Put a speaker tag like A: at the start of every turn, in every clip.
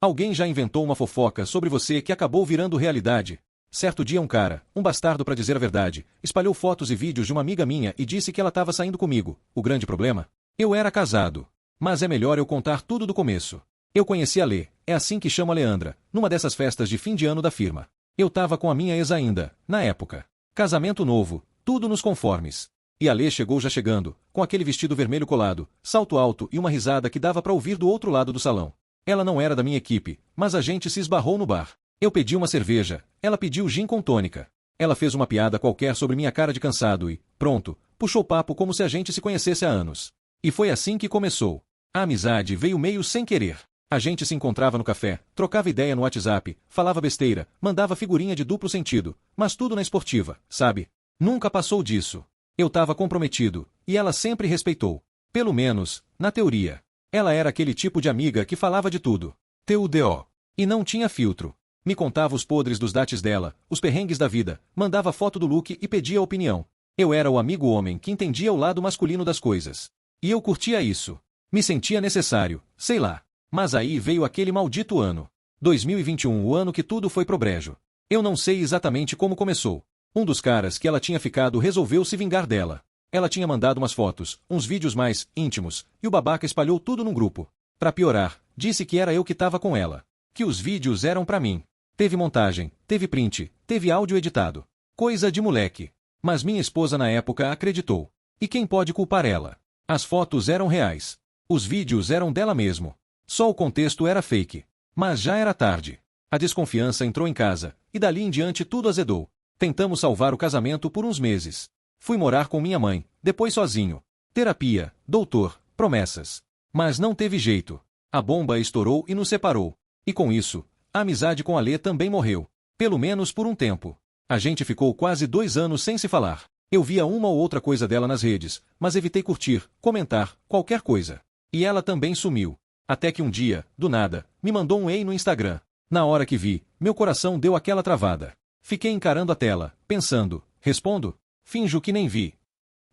A: Alguém já inventou uma fofoca sobre você que acabou virando realidade. Certo dia um cara, um bastardo pra dizer a verdade, espalhou fotos e vídeos de uma amiga minha e disse que ela estava saindo comigo. O grande problema? Eu era casado. Mas é melhor eu contar tudo do começo. Eu conheci a Lê, é assim que chamo a Leandra, numa dessas festas de fim de ano da firma. Eu tava com a minha ex ainda, na época. Casamento novo, tudo nos conformes. E a Lê chegou já chegando, com aquele vestido vermelho colado, salto alto e uma risada que dava pra ouvir do outro lado do salão. Ela não era da minha equipe, mas a gente se esbarrou no bar. Eu pedi uma cerveja, ela pediu gin com tônica. Ela fez uma piada qualquer sobre minha cara de cansado e, pronto, puxou papo como se a gente se conhecesse há anos. E foi assim que começou. A amizade veio meio sem querer. A gente se encontrava no café, trocava ideia no WhatsApp, falava besteira, mandava figurinha de duplo sentido, mas tudo na esportiva, sabe? Nunca passou disso. Eu tava comprometido, e ela sempre respeitou. Pelo menos, na teoria. Ela era aquele tipo de amiga que falava de tudo. TUDO. E não tinha filtro. Me contava os podres dos dates dela, os perrengues da vida, mandava foto do look e pedia opinião. Eu era o amigo homem que entendia o lado masculino das coisas. E eu curtia isso. Me sentia necessário, sei lá. Mas aí veio aquele maldito ano. 2021, o ano que tudo foi pro brejo. Eu não sei exatamente como começou. Um dos caras que ela tinha ficado resolveu se vingar dela. Ela tinha mandado umas fotos, uns vídeos mais íntimos, e o babaca espalhou tudo num grupo. Pra piorar, disse que era eu que tava com ela. Que os vídeos eram pra mim. Teve montagem, teve print, teve áudio editado. Coisa de moleque. Mas minha esposa na época acreditou. E quem pode culpar ela? As fotos eram reais. Os vídeos eram dela mesmo. Só o contexto era fake. Mas já era tarde. A desconfiança entrou em casa, e dali em diante tudo azedou. Tentamos salvar o casamento por uns meses. Fui morar com minha mãe, depois sozinho. Terapia, doutor, promessas. Mas não teve jeito. A bomba estourou e nos separou. E com isso, a amizade com a Lê também morreu. Pelo menos por um tempo. A gente ficou quase 2 anos sem se falar. Eu via uma ou outra coisa dela nas redes, mas evitei curtir, comentar, qualquer coisa. E ela também sumiu. Até que um dia, do nada, me mandou um ei no Instagram. Na hora que vi, meu coração deu aquela travada. Fiquei encarando a tela, pensando, respondo? Finjo que nem vi.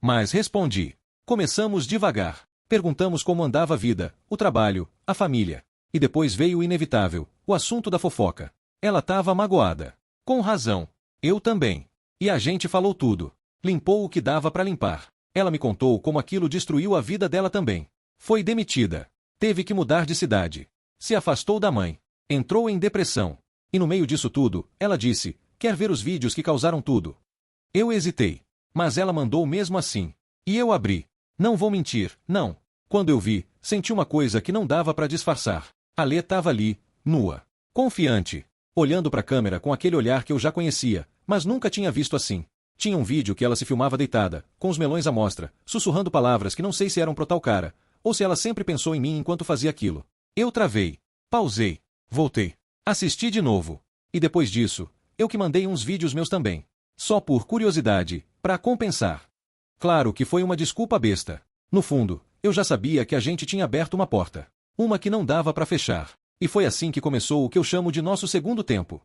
A: Mas respondi. Começamos devagar. Perguntamos como andava a vida, o trabalho, a família. E depois veio o inevitável, o assunto da fofoca. Ela tava magoada. Com razão. Eu também. E a gente falou tudo. Limpou o que dava pra limpar. Ela me contou como aquilo destruiu a vida dela também. Foi demitida. Teve que mudar de cidade. Se afastou da mãe. Entrou em depressão. E no meio disso tudo, ela disse, quer ver os vídeos que causaram tudo? Eu hesitei. Mas ela mandou mesmo assim. E eu abri. Não vou mentir, não. Quando eu vi, senti uma coisa que não dava pra disfarçar. A Lê tava ali, nua. Confiante. Olhando pra câmera com aquele olhar que eu já conhecia, mas nunca tinha visto assim. Tinha um vídeo que ela se filmava deitada, com os melões à mostra, sussurrando palavras que não sei se eram pro tal cara, ou se ela sempre pensou em mim enquanto fazia aquilo. Eu travei. Pausei. Voltei. Assisti de novo. E depois disso, eu que mandei uns vídeos meus também. Só por curiosidade, pra compensar. Claro que foi uma desculpa besta. No fundo, eu já sabia que a gente tinha aberto uma porta. Uma que não dava pra fechar. E foi assim que começou o que eu chamo de nosso segundo tempo.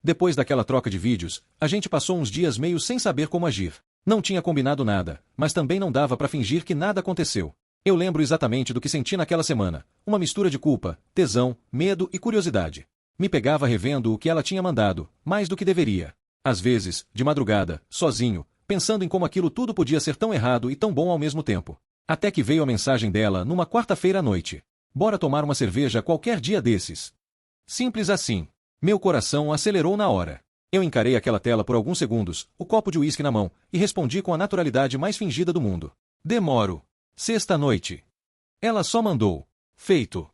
A: Depois daquela troca de vídeos, a gente passou uns dias meio sem saber como agir. Não tinha combinado nada, mas também não dava pra fingir que nada aconteceu. Eu lembro exatamente do que senti naquela semana. Uma mistura de culpa, tesão, medo e curiosidade. Me pegava revendo o que ela tinha mandado, mais do que deveria. Às vezes, de madrugada, sozinho, pensando em como aquilo tudo podia ser tão errado e tão bom ao mesmo tempo. Até que veio a mensagem dela numa quarta-feira à noite. Bora tomar uma cerveja qualquer dia desses. Simples assim. Meu coração acelerou na hora. Eu encarei aquela tela por alguns segundos, o copo de uísque na mão, e respondi com a naturalidade mais fingida do mundo. Demoro. Sexta-noite. Ela só mandou. Feito.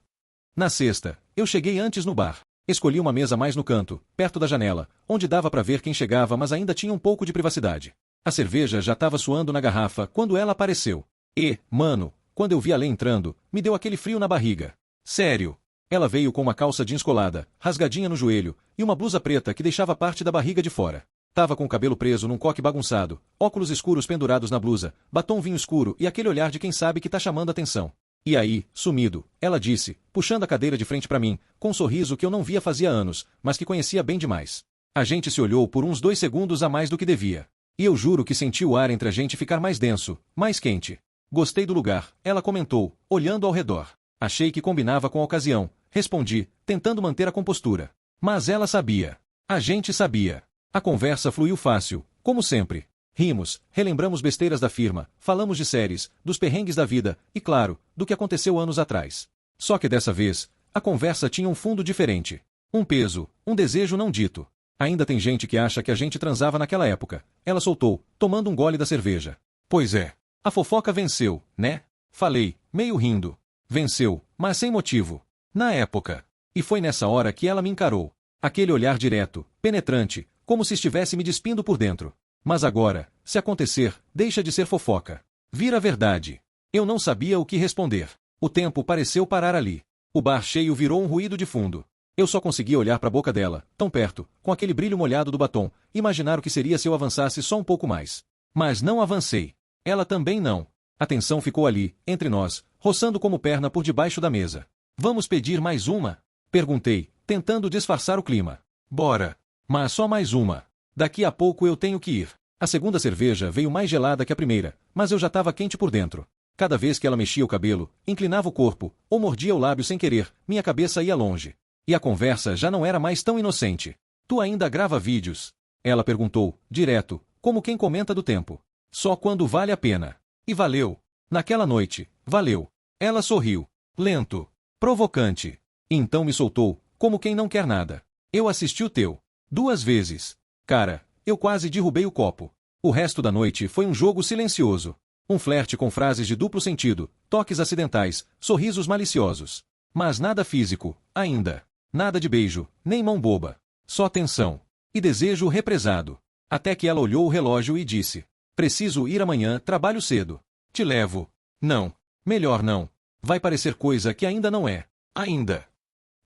A: Na sexta, eu cheguei antes no bar. Escolhi uma mesa mais no canto, perto da janela, onde dava pra ver quem chegava mas ainda tinha um pouco de privacidade. A cerveja já estava suando na garrafa quando ela apareceu. E, mano, quando eu vi a Lê entrando, me deu aquele frio na barriga. Sério. Ela veio com uma calça jeans colada, rasgadinha no joelho, e uma blusa preta que deixava parte da barriga de fora. Tava com o cabelo preso num coque bagunçado, óculos escuros pendurados na blusa, batom vinho escuro e aquele olhar de quem sabe que tá chamando atenção. E aí, sumido, ela disse, puxando a cadeira de frente pra mim, com um sorriso que eu não via fazia anos, mas que conhecia bem demais. A gente se olhou por uns 2 segundos a mais do que devia. E eu juro que senti o ar entre a gente ficar mais denso, mais quente. Gostei do lugar, ela comentou, olhando ao redor. Achei que combinava com a ocasião. respondi, tentando manter a compostura. Mas ela sabia. A gente sabia. A conversa fluiu fácil, como sempre. Rimos, relembramos besteiras da firma, falamos de séries, dos perrengues da vida e, claro, do que aconteceu anos atrás. Só que dessa vez, a conversa tinha um fundo diferente. Um peso, um desejo não dito. Ainda tem gente que acha que a gente transava naquela época. Ela soltou, tomando um gole da cerveja. Pois é. A fofoca venceu, né? Falei, meio rindo. Venceu, mas sem motivo. Na época. E foi nessa hora que ela me encarou. Aquele olhar direto, penetrante, como se estivesse me despindo por dentro. Mas agora, se acontecer, deixa de ser fofoca. Vira verdade. Eu não sabia o que responder. O tempo pareceu parar ali. O bar cheio virou um ruído de fundo. Eu só conseguia olhar para a boca dela, tão perto, com aquele brilho molhado do batom, imaginar o que seria se eu avançasse só um pouco mais. Mas não avancei. Ela também não. A tensão ficou ali, entre nós, roçando como perna por debaixo da mesa. Vamos pedir mais uma? Perguntei, tentando disfarçar o clima. Bora. Mas só mais uma. Daqui a pouco eu tenho que ir. A segunda cerveja veio mais gelada que a primeira, mas eu já estava quente por dentro. Cada vez que ela mexia o cabelo, inclinava o corpo, ou mordia o lábio sem querer, minha cabeça ia longe. E a conversa já não era mais tão inocente. Tu ainda grava vídeos? Ela perguntou, direto, como quem comenta do tempo. Só quando vale a pena. E valeu. Naquela noite, valeu. Ela sorriu. Lento. Provocante. Então me soltou, como quem não quer nada. Eu assisti o teu. 2 vezes. Cara, eu quase derrubei o copo. O resto da noite foi um jogo silencioso. Um flerte com frases de duplo sentido, toques acidentais, sorrisos maliciosos. Mas nada físico, ainda. Nada de beijo, nem mão boba. Só tensão. E desejo represado. Até que ela olhou o relógio e disse: preciso ir amanhã, trabalho cedo. Te levo. Não. Melhor não. Vai parecer coisa que ainda não é. Ainda.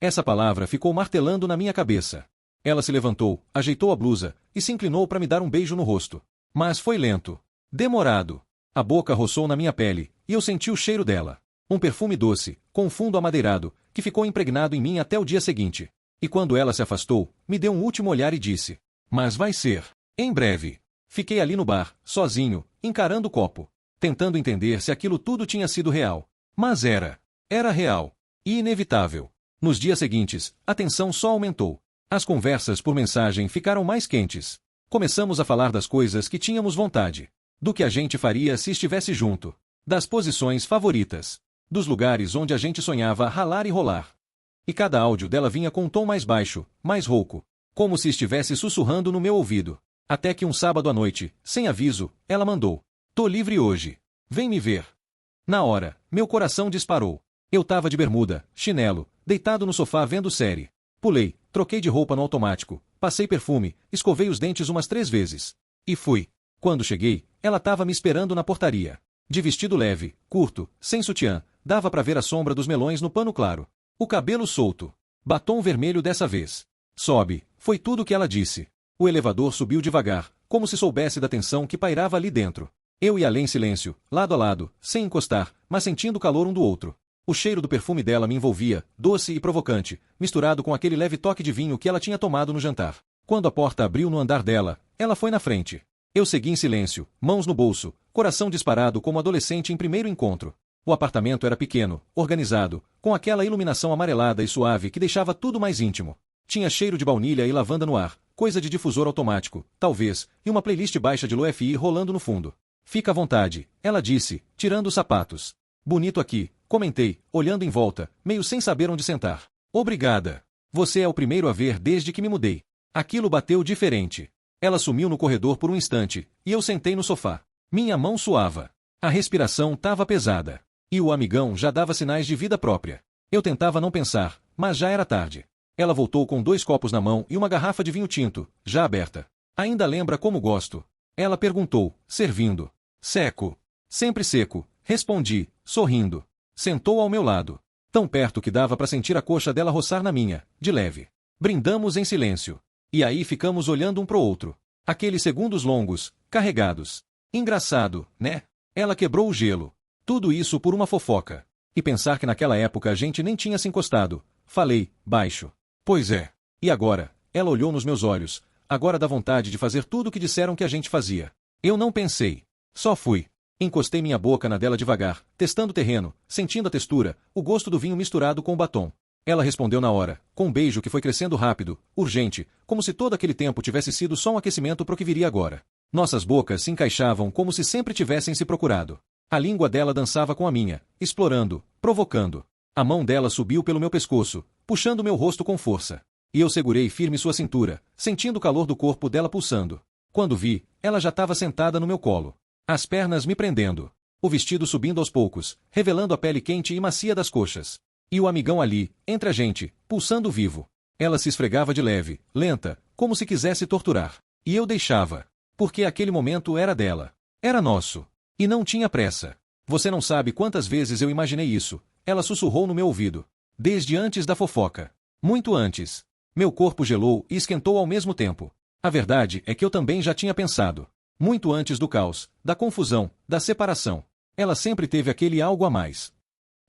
A: Essa palavra ficou martelando na minha cabeça. Ela se levantou, ajeitou a blusa, e se inclinou para me dar um beijo no rosto. Mas foi lento. Demorado. A boca roçou na minha pele, e eu senti o cheiro dela. Um perfume doce, com um fundo amadeirado, que ficou impregnado em mim até o dia seguinte. E quando ela se afastou, me deu um último olhar e disse: mas vai ser. Em breve. Fiquei ali no bar, sozinho, encarando o copo. Tentando entender se aquilo tudo tinha sido real. Mas era. Era real. E inevitável. Nos dias seguintes, a tensão só aumentou. As conversas por mensagem ficaram mais quentes. Começamos a falar das coisas que tínhamos vontade. Do que a gente faria se estivesse junto. Das posições favoritas. Dos lugares onde a gente sonhava ralar e rolar. E cada áudio dela vinha com um tom mais baixo, mais rouco. Como se estivesse sussurrando no meu ouvido. Até que um sábado à noite, sem aviso, ela mandou: tô livre hoje. Vem me ver. Na hora, meu coração disparou. Eu tava de bermuda, chinelo, deitado no sofá vendo série. Pulei, troquei de roupa no automático, passei perfume, escovei os dentes umas 3 vezes. E fui. Quando cheguei, ela tava me esperando na portaria. De vestido leve, curto, sem sutiã, dava pra ver a sombra dos melões no pano claro. O cabelo solto. Batom vermelho dessa vez. Sobe, foi tudo o que ela disse. O elevador subiu devagar, como se soubesse da tensão que pairava ali dentro. Eu e ela em silêncio, lado a lado, sem encostar, mas sentindo o calor um do outro. O cheiro do perfume dela me envolvia, doce e provocante, misturado com aquele leve toque de vinho que ela tinha tomado no jantar. Quando a porta abriu no andar dela, ela foi na frente. Eu segui em silêncio, mãos no bolso, coração disparado como adolescente em primeiro encontro. O apartamento era pequeno, organizado, com aquela iluminação amarelada e suave que deixava tudo mais íntimo. Tinha cheiro de baunilha e lavanda no ar, coisa de difusor automático, talvez, e uma playlist baixa de lo-fi rolando no fundo. Fica à vontade, ela disse, tirando os sapatos. Bonito aqui, comentei, olhando em volta, meio sem saber onde sentar. Obrigada. Você é o primeiro a ver desde que me mudei. Aquilo bateu diferente. Ela sumiu no corredor por um instante, e eu sentei no sofá. Minha mão suava. A respiração tava pesada. E o amigão já dava sinais de vida própria. Eu tentava não pensar, mas já era tarde. Ela voltou com 2 copos na mão e uma garrafa de vinho tinto, já aberta. Ainda lembra como gosto? Ela perguntou, servindo. Seco. Sempre seco, respondi, sorrindo. Sentou ao meu lado. Tão perto que dava para sentir a coxa dela roçar na minha, de leve. Brindamos em silêncio. E aí ficamos olhando um pro outro. Aqueles segundos longos, carregados. Engraçado, né? Ela quebrou o gelo. Tudo isso por uma fofoca. E pensar que naquela época a gente nem tinha se encostado. Falei, baixo. Pois é. E agora? Ela olhou nos meus olhos. Agora dá vontade de fazer tudo o que disseram que a gente fazia. Eu não pensei. Só fui. Encostei minha boca na dela devagar, testando o terreno, sentindo a textura, o gosto do vinho misturado com o batom. Ela respondeu na hora, com um beijo que foi crescendo rápido, urgente, como se todo aquele tempo tivesse sido só um aquecimento para o que viria agora. Nossas bocas se encaixavam como se sempre tivessem se procurado. A língua dela dançava com a minha, explorando, provocando. A mão dela subiu pelo meu pescoço, puxando meu rosto com força. E eu segurei firme sua cintura, sentindo o calor do corpo dela pulsando. Quando vi, ela já estava sentada no meu colo. As pernas me prendendo. O vestido subindo aos poucos, revelando a pele quente e macia das coxas. E o amigão ali, entre a gente, pulsando vivo. Ela se esfregava de leve, lenta, como se quisesse torturar. E eu deixava. Porque aquele momento era dela. Era nosso. E não tinha pressa. Você não sabe quantas vezes eu imaginei isso. Ela sussurrou no meu ouvido. Desde antes da fofoca. Muito antes. Meu corpo gelou e esquentou ao mesmo tempo. A verdade é que eu também já tinha pensado. Muito antes do caos, da confusão, da separação. Ela sempre teve aquele algo a mais.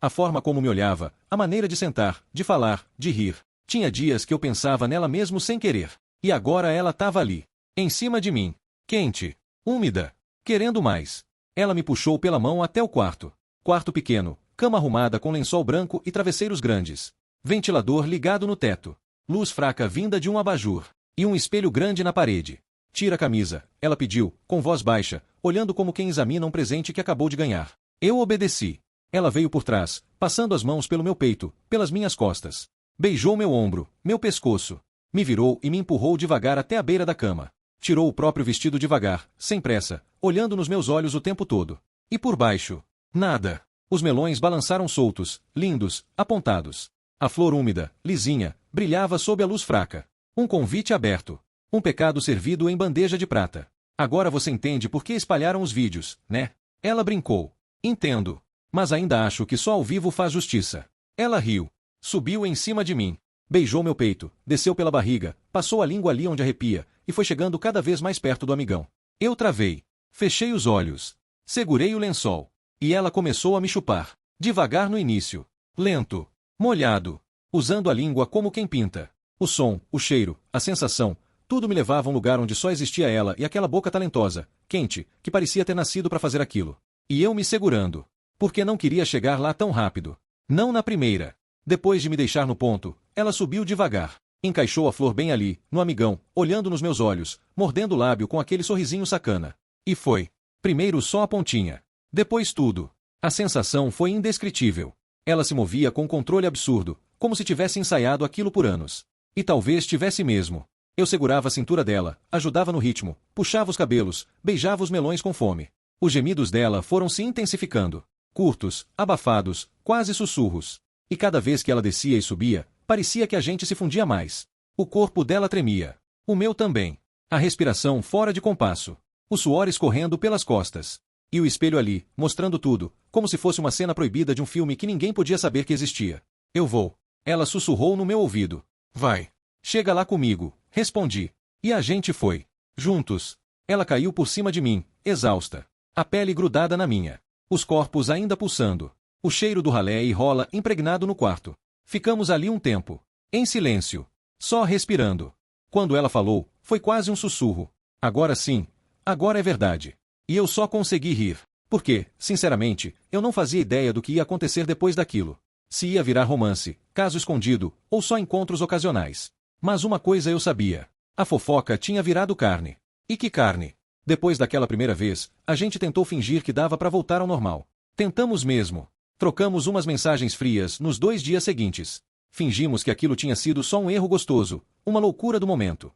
A: A forma como me olhava, a maneira de sentar, de falar, de rir. Tinha dias que eu pensava nela mesmo sem querer. E agora ela estava ali. Em cima de mim. Quente. Úmida. Querendo mais. Ela me puxou pela mão até o quarto. Quarto pequeno, cama arrumada com lençol branco e travesseiros grandes. Ventilador ligado no teto. Luz fraca vinda de um abajur. E um espelho grande na parede. Tira a camisa, ela pediu, com voz baixa, olhando como quem examina um presente que acabou de ganhar. Eu obedeci. Ela veio por trás, passando as mãos pelo meu peito, pelas minhas costas. Beijou meu ombro, meu pescoço. Me virou e me empurrou devagar até a beira da cama. Tirou o próprio vestido devagar, sem pressa, olhando nos meus olhos o tempo todo. E por baixo? Nada. Os melões balançaram soltos, lindos, apontados. A flor úmida, lisinha, brilhava sob a luz fraca. Um convite aberto. Um pecado servido em bandeja de prata. Agora você entende por que espalharam os vídeos, né? Ela brincou. Entendo. Mas ainda acho que só ao vivo faz justiça. Ela riu. Subiu em cima de mim. Beijou meu peito, desceu pela barriga, passou a língua ali onde arrepia, e foi chegando cada vez mais perto do amigão. Eu travei. Fechei os olhos. Segurei o lençol. E ela começou a me chupar. Devagar no início. Lento. Molhado. Usando a língua como quem pinta. O som, o cheiro, a sensação, tudo me levava a um lugar onde só existia ela e aquela boca talentosa, quente, que parecia ter nascido para fazer aquilo. E eu me segurando. Porque não queria chegar lá tão rápido. Não na primeira. Depois de me deixar no ponto, ela subiu devagar. Encaixou a flor bem ali, no amigão, olhando nos meus olhos, mordendo o lábio com aquele sorrisinho sacana. E foi. Primeiro só a pontinha. Depois tudo. A sensação foi indescritível. Ela se movia com um controle absurdo, como se tivesse ensaiado aquilo por anos. E talvez tivesse mesmo. Eu segurava a cintura dela, ajudava no ritmo, puxava os cabelos, beijava os melões com fome. Os gemidos dela foram se intensificando. Curtos, abafados, quase sussurros. E cada vez que ela descia e subia, parecia que a gente se fundia mais. O corpo dela tremia. O meu também. A respiração fora de compasso. O suor escorrendo pelas costas. E o espelho ali, mostrando tudo, como se fosse uma cena proibida de um filme que ninguém podia saber que existia. Eu vou. Ela sussurrou no meu ouvido. Vai. Chega lá comigo, respondi. E a gente foi. Juntos. Ela caiu por cima de mim, exausta. A pele grudada na minha. Os corpos ainda pulsando. O cheiro do ralé e rola impregnado no quarto. Ficamos ali um tempo. Em silêncio. Só respirando. Quando ela falou, foi quase um sussurro. Agora sim. Agora é verdade. E eu só consegui rir. Porque, sinceramente, eu não fazia ideia do que ia acontecer depois daquilo. Se ia virar romance, caso escondido, ou só encontros ocasionais. Mas uma coisa eu sabia. A fofoca tinha virado carne. E que carne? Depois daquela primeira vez, a gente tentou fingir que dava para voltar ao normal. Tentamos mesmo. Trocamos umas mensagens frias nos 2 dias seguintes. Fingimos que aquilo tinha sido só um erro gostoso, uma loucura do momento.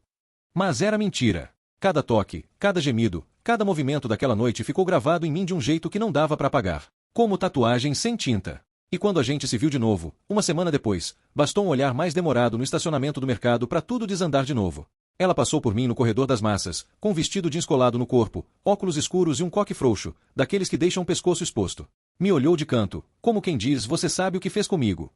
A: Mas era mentira. Cada toque, cada gemido, cada movimento daquela noite ficou gravado em mim de um jeito que não dava para apagar. Como tatuagem sem tinta. E quando a gente se viu de novo, uma semana depois, bastou um olhar mais demorado no estacionamento do mercado para tudo desandar de novo. Ela passou por mim no corredor das massas, com um vestido jeans colado no corpo, óculos escuros e um coque frouxo, daqueles que deixam o pescoço exposto. Me olhou de canto, como quem diz, você sabe o que fez comigo.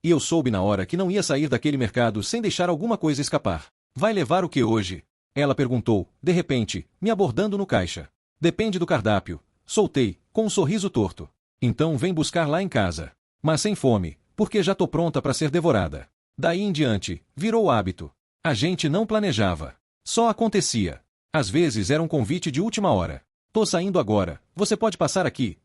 A: E eu soube na hora que não ia sair daquele mercado sem deixar alguma coisa escapar. Vai levar o que hoje? Ela perguntou, de repente, me abordando no caixa. Depende do cardápio. Soltei, com um sorriso torto. Então vem buscar lá em casa. Mas sem fome, porque já tô pronta para ser devorada. Daí em diante, virou hábito. A gente não planejava. Só acontecia. Às vezes era um convite de última hora. Tô saindo agora, você pode passar aqui?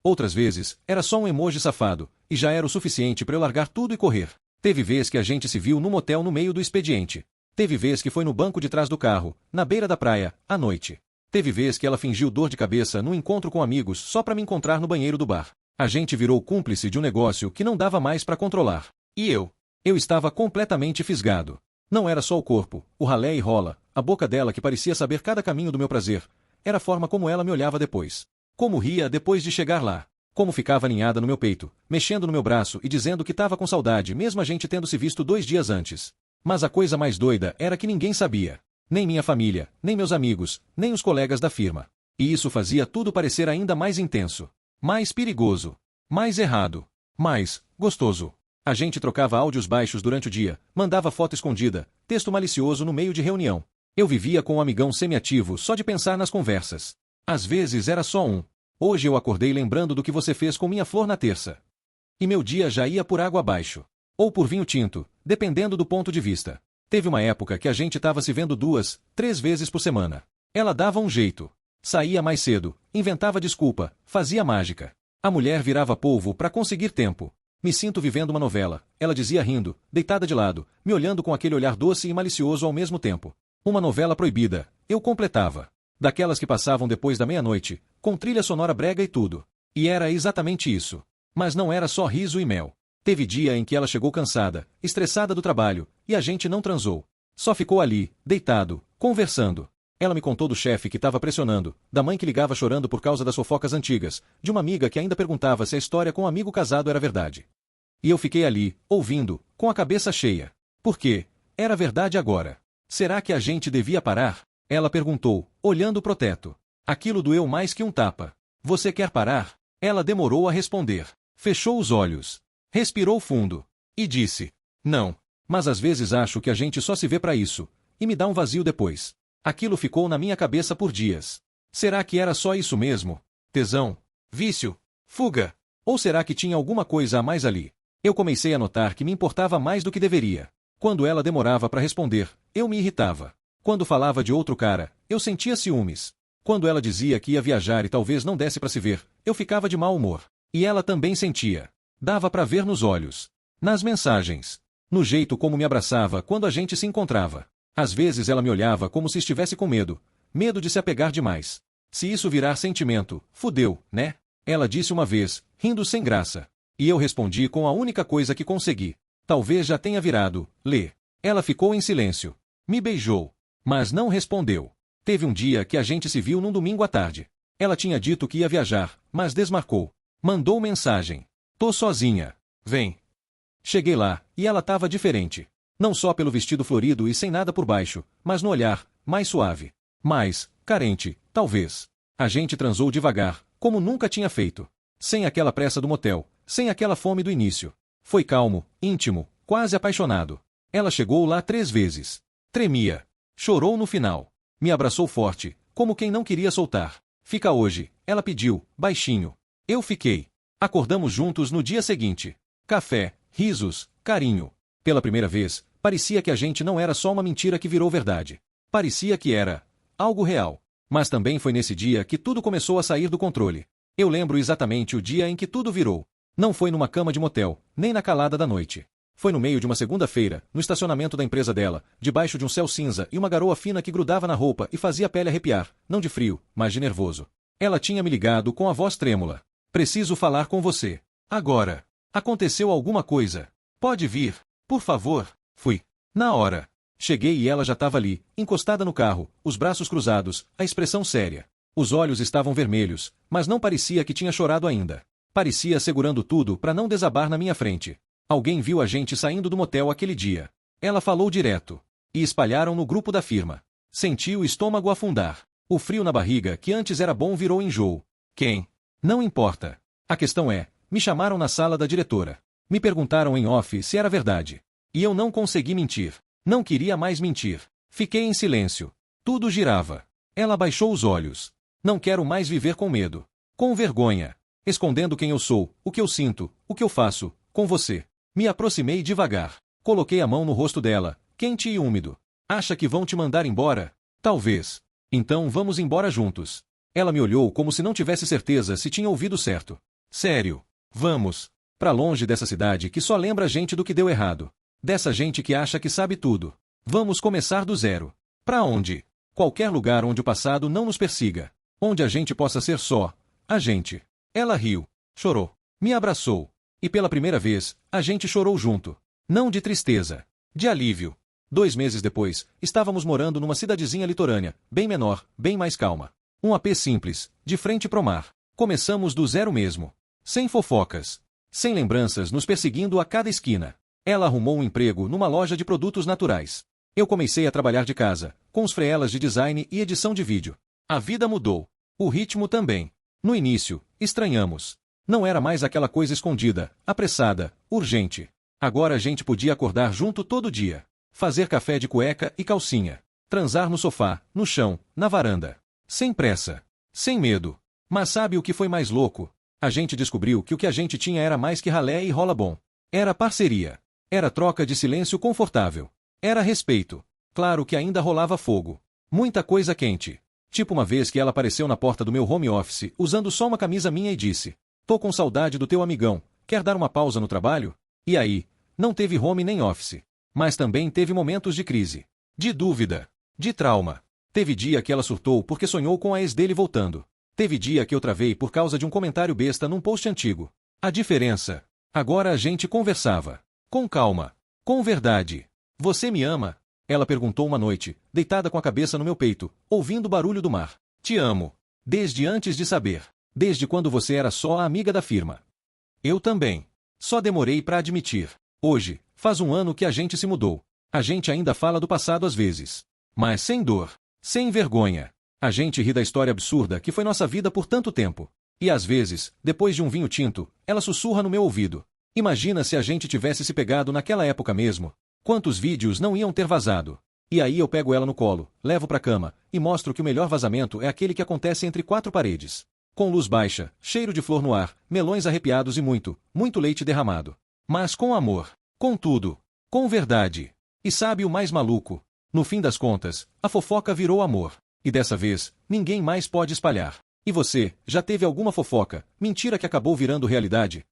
A: Outras vezes, era só um emoji safado, e já era o suficiente para eu largar tudo e correr. Teve vez que a gente se viu num motel no meio do expediente. Teve vez que foi no banco de trás do carro, na beira da praia, à noite. Teve vez que ela fingiu dor de cabeça num encontro com amigos só para me encontrar no banheiro do bar. A gente virou cúmplice de um negócio que não dava mais para controlar. E eu? Eu estava completamente fisgado. Não era só o corpo, o ralé e rola, a boca dela que parecia saber cada caminho do meu prazer. Era a forma como ela me olhava depois. Como ria depois de chegar lá. Como ficava aninhada no meu peito, mexendo no meu braço e dizendo que estava com saudade mesmo a gente tendo se visto 2 dias antes. Mas a coisa mais doida era que ninguém sabia. Nem minha família, nem meus amigos, nem os colegas da firma. E isso fazia tudo parecer ainda mais intenso. Mais perigoso. Mais errado. Mais gostoso. A gente trocava áudios baixos durante o dia, mandava foto escondida, texto malicioso no meio de reunião. Eu vivia com um amigão semi-ativo só de pensar nas conversas. Às vezes era só um. Hoje eu acordei lembrando do que você fez com minha flor na terça. E meu dia já ia por água abaixo. Ou por vinho tinto, dependendo do ponto de vista. Teve uma época que a gente estava se vendo 2, 3 vezes por semana. Ela dava um jeito. Saía mais cedo, inventava desculpa, fazia mágica. A mulher virava polvo para conseguir tempo. Me sinto vivendo uma novela, ela dizia rindo, deitada de lado, me olhando com aquele olhar doce e malicioso ao mesmo tempo. Uma novela proibida, eu completava. Daquelas que passavam depois da meia-noite, com trilha sonora brega e tudo. E era exatamente isso. Mas não era só riso e mel. Teve dia em que ela chegou cansada, estressada do trabalho, e a gente não transou. Só ficou ali, deitado, conversando. Ela me contou do chefe que estava pressionando, da mãe que ligava chorando por causa das fofocas antigas, de uma amiga que ainda perguntava se a história com um amigo casado era verdade. E eu fiquei ali, ouvindo, com a cabeça cheia. Por quê? Era verdade agora. Será que a gente devia parar? Ela perguntou, olhando pro teto. Aquilo doeu mais que um tapa. Você quer parar? Ela demorou a responder. Fechou os olhos. Respirou fundo. E disse. Não. Mas às vezes acho que a gente só se vê pra isso. E me dá um vazio depois. Aquilo ficou na minha cabeça por dias. Será que era só isso mesmo? Tesão? Vício? Fuga? Ou será que tinha alguma coisa a mais ali? Eu comecei a notar que me importava mais do que deveria. Quando ela demorava para responder, eu me irritava. Quando falava de outro cara, eu sentia ciúmes. Quando ela dizia que ia viajar e talvez não desse para se ver, eu ficava de mau humor. E ela também sentia. Dava para ver nos olhos. Nas mensagens. No jeito como me abraçava quando a gente se encontrava. Às vezes ela me olhava como se estivesse com medo. Medo de se apegar demais. Se isso virar sentimento, fudeu, né? Ela disse uma vez, rindo sem graça. E eu respondi com a única coisa que consegui. Talvez já tenha virado, Lê. Ela ficou em silêncio. Me beijou. Mas não respondeu. Teve um dia que a gente se viu num domingo à tarde. Ela tinha dito que ia viajar, mas desmarcou. Mandou mensagem. Tô sozinha. Vem. Cheguei lá, e ela tava diferente. Não só pelo vestido florido e sem nada por baixo, mas no olhar, mais suave. Mais carente, talvez. A gente transou devagar, como nunca tinha feito. Sem aquela pressa do motel, sem aquela fome do início. Foi calmo, íntimo, quase apaixonado. Ela chegou lá 3 vezes. Tremia. Chorou no final. Me abraçou forte, como quem não queria soltar. Fica hoje, ela pediu, baixinho. Eu fiquei. Acordamos juntos no dia seguinte. Café, risos, carinho. Pela primeira vez, parecia que a gente não era só uma mentira que virou verdade. Parecia que era algo real. Mas também foi nesse dia que tudo começou a sair do controle. Eu lembro exatamente o dia em que tudo virou. Não foi numa cama de motel, nem na calada da noite. Foi no meio de uma segunda-feira, no estacionamento da empresa dela, debaixo de um céu cinza e uma garoa fina que grudava na roupa e fazia a pele arrepiar, não de frio, mas de nervoso. Ela tinha me ligado com a voz trêmula. Preciso falar com você. Agora. Aconteceu alguma coisa. Pode vir, por favor. Fui. Na hora. Cheguei e ela já estava ali, encostada no carro, os braços cruzados, a expressão séria. Os olhos estavam vermelhos, mas não parecia que tinha chorado ainda. Parecia segurando tudo para não desabar na minha frente. Alguém viu a gente saindo do motel aquele dia. Ela falou direto. E espalharam no grupo da firma. Senti o estômago afundar. O frio na barriga, que antes era bom, virou enjoo. Quem? Não importa. A questão é, me chamaram na sala da diretora. Me perguntaram em off se era verdade. E eu não consegui mentir. Não queria mais mentir. Fiquei em silêncio. Tudo girava. Ela baixou os olhos. Não quero mais viver com medo. Com vergonha. Escondendo quem eu sou, o que eu sinto, o que eu faço, com você. Me aproximei devagar. Coloquei a mão no rosto dela, quente e úmido. Acha que vão te mandar embora? Talvez. Então vamos embora juntos. Ela me olhou como se não tivesse certeza se tinha ouvido certo. Sério. Vamos. Pra longe dessa cidade que só lembra a gente do que deu errado. Dessa gente que acha que sabe tudo. Vamos começar do zero. Pra onde? Qualquer lugar onde o passado não nos persiga. Onde a gente possa ser só a gente. Ela riu, chorou, me abraçou. E pela primeira vez, a gente chorou junto. Não de tristeza, de alívio. 2 meses depois, estávamos morando numa cidadezinha litorânea, bem menor, bem mais calma. Um AP simples, de frente pro mar. Começamos do zero mesmo. Sem fofocas. Sem lembranças nos perseguindo a cada esquina. Ela arrumou um emprego numa loja de produtos naturais. Eu comecei a trabalhar de casa, com os freelas de design e edição de vídeo. A vida mudou. O ritmo também. No início, estranhamos. Não era mais aquela coisa escondida, apressada, urgente. Agora a gente podia acordar junto todo dia. Fazer café de cueca e calcinha. Transar no sofá, no chão, na varanda. Sem pressa. Sem medo. Mas sabe o que foi mais louco? A gente descobriu que o que a gente tinha era mais que ralé e rola bom. Era parceria. Era troca de silêncio confortável. Era respeito. Claro que ainda rolava fogo. Muita coisa quente. Tipo uma vez que ela apareceu na porta do meu home office, usando só uma camisa minha e disse: "Tô com saudade do teu amigão, quer dar uma pausa no trabalho?" E aí, não teve home nem office. Mas também teve momentos de crise. De dúvida. De trauma. Teve dia que ela surtou porque sonhou com a ex dele voltando. Teve dia que eu travei por causa de um comentário besta num post antigo. A diferença? Agora a gente conversava. Com calma. Com verdade. "Você me ama?" Ela perguntou uma noite, deitada com a cabeça no meu peito, ouvindo o barulho do mar. "Te amo. Desde antes de saber. Desde quando você era só a amiga da firma." Eu também. Só demorei pra admitir. Hoje, faz 1 ano que a gente se mudou. A gente ainda fala do passado às vezes. Mas sem dor. Sem vergonha. A gente ri da história absurda que foi nossa vida por tanto tempo. E às vezes, depois de um vinho tinto, ela sussurra no meu ouvido: "Imagina se a gente tivesse se pegado naquela época mesmo. Quantos vídeos não iam ter vazado?" E aí eu pego ela no colo, levo pra cama, e mostro que o melhor vazamento é aquele que acontece entre 4 paredes. Com luz baixa, cheiro de flor no ar, melões arrepiados e muito, muito leite derramado. Mas com amor. Com tudo. Com verdade. E sabe o mais maluco? No fim das contas, a fofoca virou amor. E dessa vez, ninguém mais pode espalhar. E você, já teve alguma fofoca, mentira que acabou virando realidade?